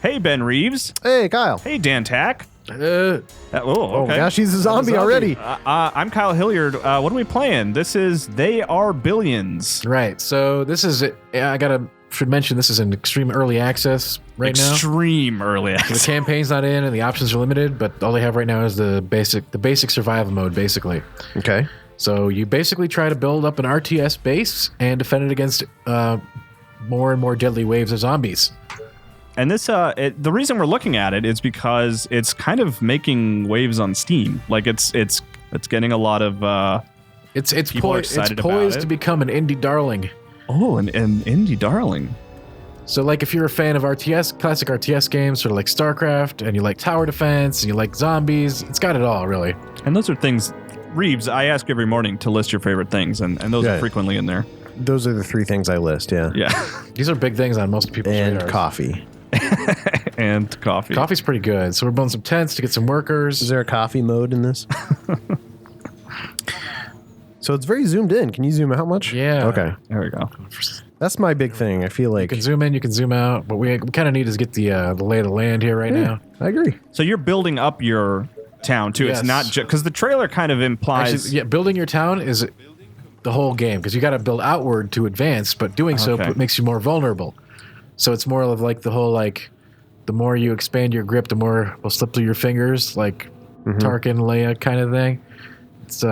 Hey, Ben Reeves. Hey, Kyle. Hey, Dan Tack. Oh, Okay. gosh, he's a zombie already. I'm Kyle Hilliard. What are we playing? This is They Are Billions. Right. So this is should mention this is in extreme early access right now. Extreme early access. The campaign's not in and the options are limited, but all they have right now is the basic survival mode, basically. Okay. So you basically try to build up an RTS base and defend it against more and more deadly waves of zombies. And this, the reason we're looking at it is because it's kind of making waves on Steam. Like it's getting a lot of. It's poised to become an indie darling. Oh, an indie darling. So, like, if you're a fan of classic RTS games, sort of like StarCraft, and you like tower defense, and you like zombies, it's got it all, really. And those are things, Reeves, I ask you every morning to list your favorite things, and those are frequently in there. Those are the three things I list, yeah. Yeah. These are big things on most people's radars. And coffee. And coffee. Coffee's pretty good. So we're building some tents to get some workers. Is there a coffee mode in this? So it's very zoomed in. Can you zoom out much? Yeah. Okay. There we go. That's my big thing. I feel like you can zoom in, you can zoom out, but we kind of need to get the lay of the land here right now. I agree. So you're building up your town too. Yes. It's not just because the trailer kind of implies. Actually, yeah, building your town is the whole game because you got to build outward to advance, but doing so makes you more vulnerable. So it's more of like the whole like, the more you expand your grip, the more will slip through your fingers, like Tarkin, Leia kind of thing. It's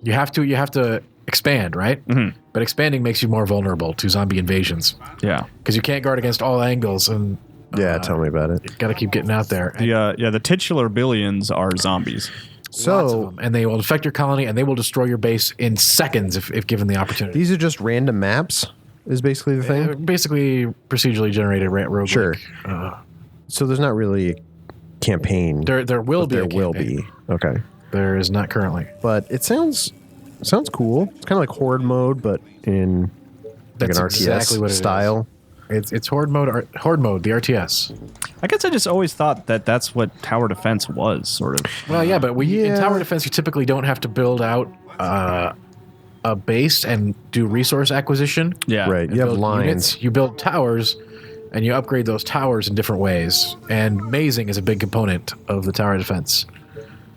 you have to expand, right? Mm-hmm. But expanding makes you more vulnerable to zombie invasions. Yeah, because you can't guard against all angles, and tell me about it. You got to keep getting out there. The titular billions are zombies. So, and they will infect your colony, and they will destroy your base in seconds if given the opportunity. These are just random maps, is basically the thing? Basically procedurally generated roguelike. Sure. So there's not really a campaign. There will be. There will be. Okay. There is not currently. But it sounds cool. It's kind of like Horde mode, but in like an RTS exactly style. It's Horde mode, the RTS. I guess I just always thought that that's what tower defense was, sort of. Well, yeah, but in tower defense, you typically don't have to build out a base and do resource acquisition. Yeah. Right. You have lines. Units. You build towers, and you upgrade those towers in different ways. And mazing is a big component of the tower defense.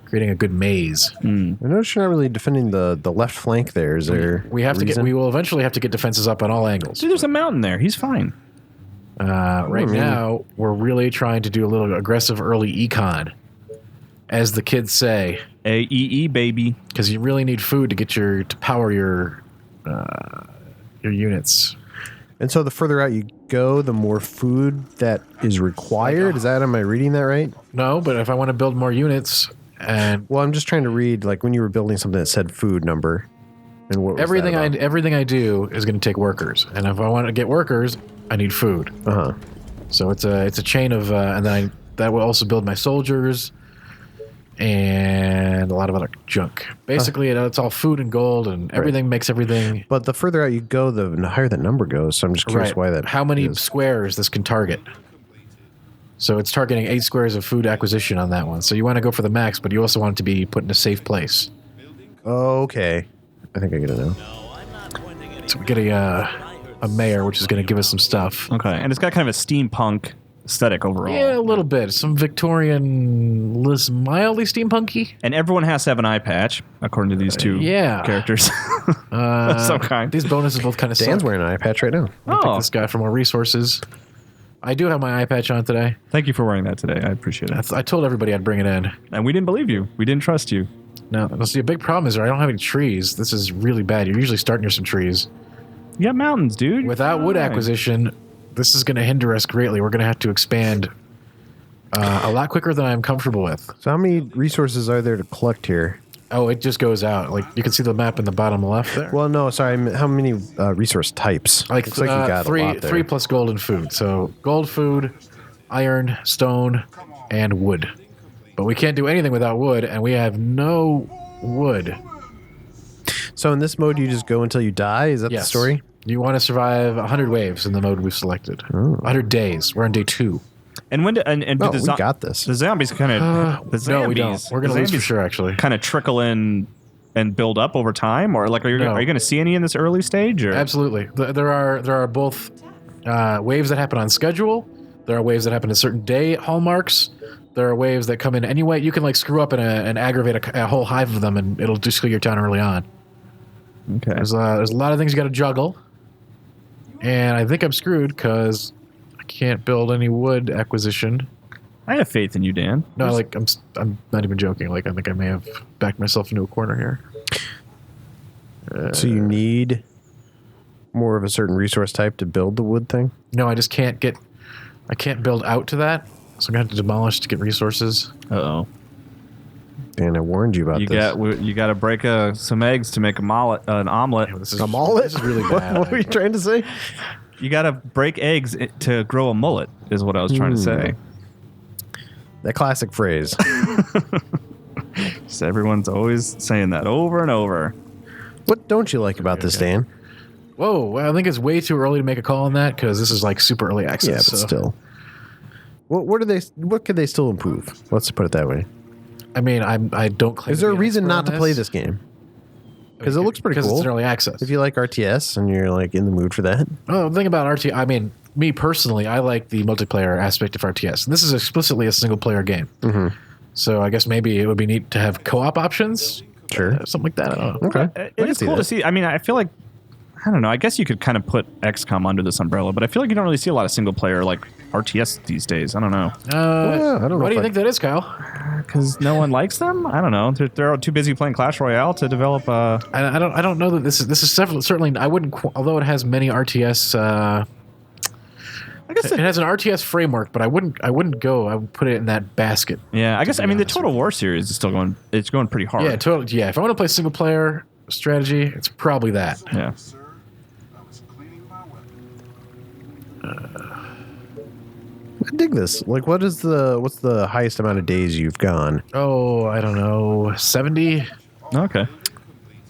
Creating a good maze. I notice you're not really defending the left flank there. Is there we will eventually have to get defenses up on all angles. Dude, there's a mountain there. He's fine. Right now, we're really trying to do a little aggressive early econ, as the kids say. AEE, baby. Because you really need food to power your units. And so the further out you go, the more food that is required. Am I reading that right? No, but if I want to build more units, well, I'm just trying to read like when you were building something that said food number, and what was everything I do is going to take workers, and if I want to get workers, I need food. So it's a chain of, and then that will also build my soldiers, and a lot of other junk. Basically, it's all food and gold, and everything makes everything. But the further out you go, the higher that number goes. So I'm just curious why that. How many squares this can target? So it's targeting 8 squares of food acquisition on that one. So you want to go for the max, but you also want it to be put in a safe place. Oh, okay. I think I get it now. So we get a mayor, which is going to give us some stuff. Okay, and it's got kind of a steampunk aesthetic overall. Yeah, a little bit. Some Victorian, mildly steampunky. And everyone has to have an eye patch, according to these two characters. Of some kind. These bonuses both kind of Dan's wearing an eye patch right now. I'll pick this guy for more resources. I do have my eye patch on today. Thank you for wearing that today. I appreciate it. I told everybody I'd bring it in. And we didn't believe you. We didn't trust you. No. See, a big problem is I don't have any trees. This is really bad. You're usually starting near some trees. You got mountains, dude. Without wood acquisition, this is going to hinder us greatly. We're going to have to expand a lot quicker than I'm comfortable with. So how many resources are there to collect here? Oh, it just goes out. Like, you can see the map in the bottom left there. Well, no, sorry. How many resource types? Like, looks like you got three, a lot there. 3 plus gold and food. So gold, food, iron, stone, and wood. But we can't do anything without wood, and we have no wood. So in this mode, you just go until you die? Is that the story? You want to survive 100 waves in the mode we've selected. 100 days. We're on day 2. And when do, and do we got this. The zombies kind of no, we don't. We're going to lose for sure, actually. Kind of trickle in and build up over time, or like are you going to see any in this early stage? Or? Absolutely. There are both waves that happen on schedule, There are waves that happen at certain day hallmarks. There are waves that come in anyway. You can like screw up and aggravate a whole hive of them, and it'll just kill your town early on. Okay. There's a lot of things you got to juggle, and I think I'm screwed because I can't build any wood acquisition. I have faith in you, Dan. No, like I'm not even joking. Like I think I may have backed myself into a corner here. So you need more of a certain resource type to build the wood thing? No, I just can't get. I can't build out to that, so I'm gonna have to demolish to get resources. Uh-oh. And I warned you about this. You got to break some eggs to make an omelet. Yeah, this is A mullet? This is really bad. What were you trying to say? You got to break eggs to grow a mullet, is what I was trying to say. That classic phrase. So everyone's always saying that over and over. What don't you like about this, Dan? Whoa, well, I think it's way too early to make a call on that because this is like super early access. Yeah, but still. What could they still improve? Let's put it that way. I mean, I don't claim. Is there to a be an reason expert not on to play this game? Because it looks pretty cool. Because it's an early access. If you like RTS and you're like in the mood for that. Oh, the thing about RTS, I mean, me personally, I like the multiplayer aspect of RTS. And this is explicitly a single player game. Mm-hmm. So I guess maybe it would be neat to have co-op options. Sure. Something like that. I don't know. Okay. It is cool to see. I mean, I feel like, I don't know, I guess you could kind of put XCOM under this umbrella, but I feel like you don't really see a lot of single player like RTS these days. I don't know. I don't know. Why do you think that is, Kyle? Because no one likes them? I don't know. They're too busy playing Clash Royale to develop I don't know that this is certainly I wouldn't, although it has many RTS I guess it has an RTS framework, but I would put it in that basket. Yeah, I guess I mean the Total War series is still going. It's going pretty hard. Yeah, if I want to play single player strategy, it's probably that. Yeah. I dig this. Like, what's the highest amount of days you've gone? Oh, I don't know, 70. Okay.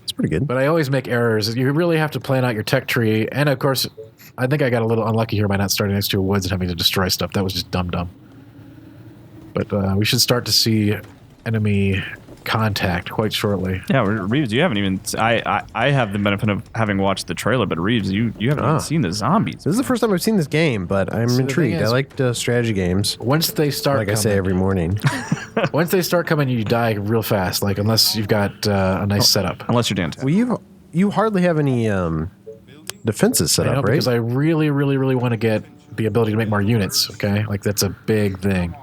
It's pretty good. But I always make errors. You really have to plan out your tech tree, and of course, I think I got a little unlucky here by not starting next to a woods and having to destroy stuff. That was just dumb. But we should start to see enemy contact quite shortly. Yeah, Reeves, you haven't even. I have the benefit of having watched the trailer, but Reeves, you haven't even seen the zombies. This is the first time I've seen this game, but I'm intrigued. I like strategy games. Once they start, like I say every morning. Once they start coming, you die real fast. Like unless you've got a nice setup. Unless you're Dan Tack. Well, you hardly have any defenses set up, right? Because I really, really, really want to get the ability to make more units. Okay, like that's a big thing.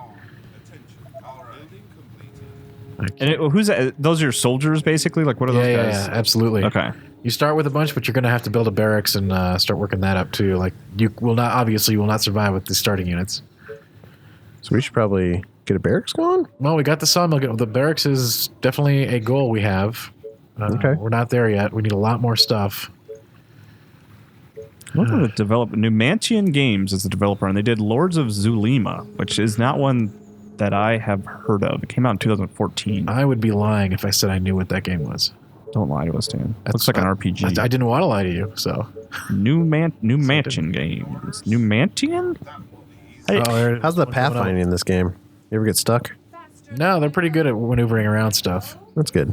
And who's that? Those are your soldiers, basically? Like, what are those guys? Yeah, absolutely. Okay. You start with a bunch, but you're going to have to build a barracks and start working that up, too. Like, you will not survive with the starting units. So we should probably get a barracks going? Well, we got the sawmill. The barracks is definitely a goal we have. Okay. We're not there yet. We need a lot more stuff. What are the developer? Numantian Games is the developer, and they did Lords of Zulima, which is not one that I have heard of. It came out in 2014. I would be lying if I said I knew what that game was. Don't lie to us, Dan. Looks like an RPG. I didn't want to lie to you, so. Numantian Games. Numantian? Hey, how's the pathfinding in this game? You ever get stuck? No, they're pretty good at maneuvering around stuff. That's good.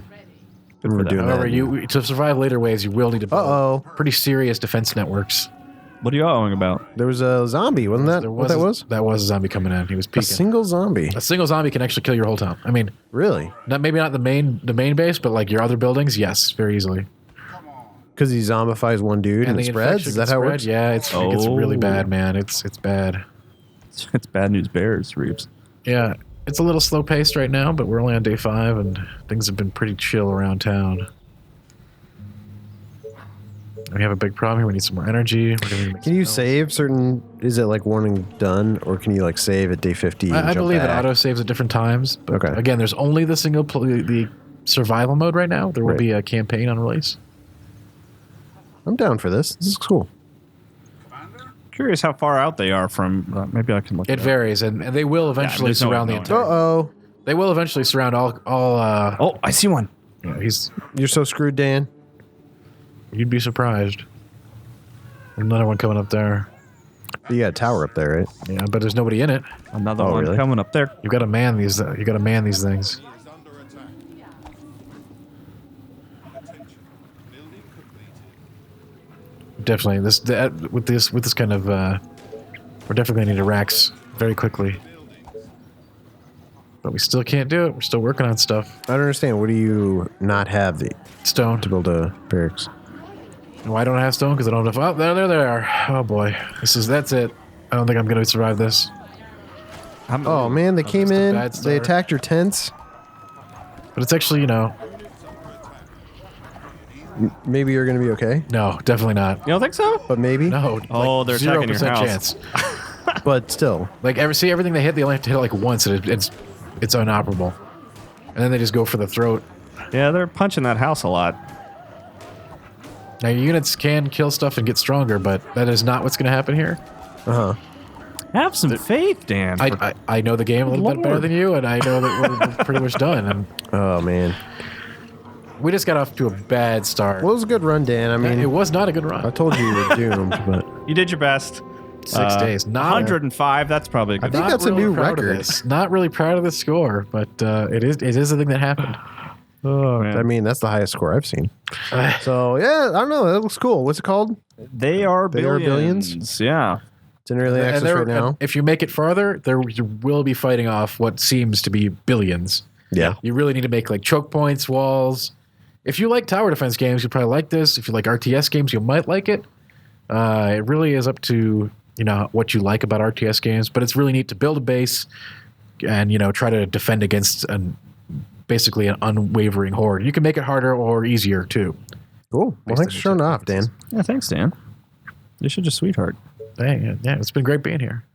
We're doing However, that. to survive later waves, you will need to build Uh-oh. pretty serious defense networks. what are you all about? There was a zombie, wasn't that what that was? That was a zombie coming in. He was A peeking. single zombie. A single zombie can actually kill your whole town. I mean, Really? maybe not the main base, but like your other buildings, yes, very easily. Because he zombifies one dude and it the spreads? infection Is that can how it spread. works? Yeah, it gets really bad, man. It's bad. It's bad news bears, Reeves. Yeah, it's a little slow paced right now, but we're only on day 5 and things have been pretty chill around town. We have a big problem here. We need some more energy. Can you save certain... Is it like one and done? Or can you like save at day 50 and I jump believe it back? auto saves at different times. But Okay. again, there's only the the survival mode right now. There will Right. be a campaign on release. I'm down for this. This is cool. Curious how far out they are from. Maybe I can look. It varies, and they will eventually there's no way surround the of knowing. entire. Uh-oh. They will eventually surround all. Oh, I see one. He's. You're so screwed, Dan. You'd be surprised. There's another one coming up there. You got a tower up there, right? Yeah, but there's nobody in it. Another Oh, one really? coming up there. You've got to man these. You got to man these things. Definitely, with this kind of, we're definitely going to need a very quickly. But we still can't do it. We're still working on stuff. I don't understand. What do you not have Stone. to build a barracks? Why don't I have stone? Because I don't have... Oh, there they are. Oh, boy. That's it. I don't think I'm going to survive this. Oh, man, they came in. They attacked your tents. But it's actually, Maybe you're going to be okay. No, definitally not. You don't think so? But maybe. No. Oh, they're attacking your house. chance. But still. Like, everything they hit, they only have to hit it like once, and it's inoperable. And then they just go for the throat. Yeah, they're punching that house a lot. Now, your units can kill stuff and get stronger, but that is not what's going to happen here. Uh-huh. Have some faith, Dan. I know the game a little bit better than you, and I know that we're pretty much done. And Oh, man. we just got off to a bad start. Well, it was a good run, Dan. I mean, it was not a good run. I told you you were doomed, but You did your best. 6 days. Not 105. That's probably a good. I think that's a new record. Not really proud of the score, but it is a thing that happened. Oh man. I mean, that's the highest score I've seen. So, yeah, I don't know. That looks cool. What's it called? They are billions. Yeah. It's in early access right now. If you make it farther, you will be fighting off what seems to be billions. Yeah. You really need to make like choke points, walls. If you like tower defense games, you'll probably like this. If you like RTS games, you might like it. It really is up to what you like about RTS games, but it's really neat to build a base and try to defend against basically an unwavering horde. You can make it harder or easier too. Cool. Well, thanks for showing off, Dan. Yeah, thanks, Dan. You're such a sweetheart. Dang, yeah, it's been great being here.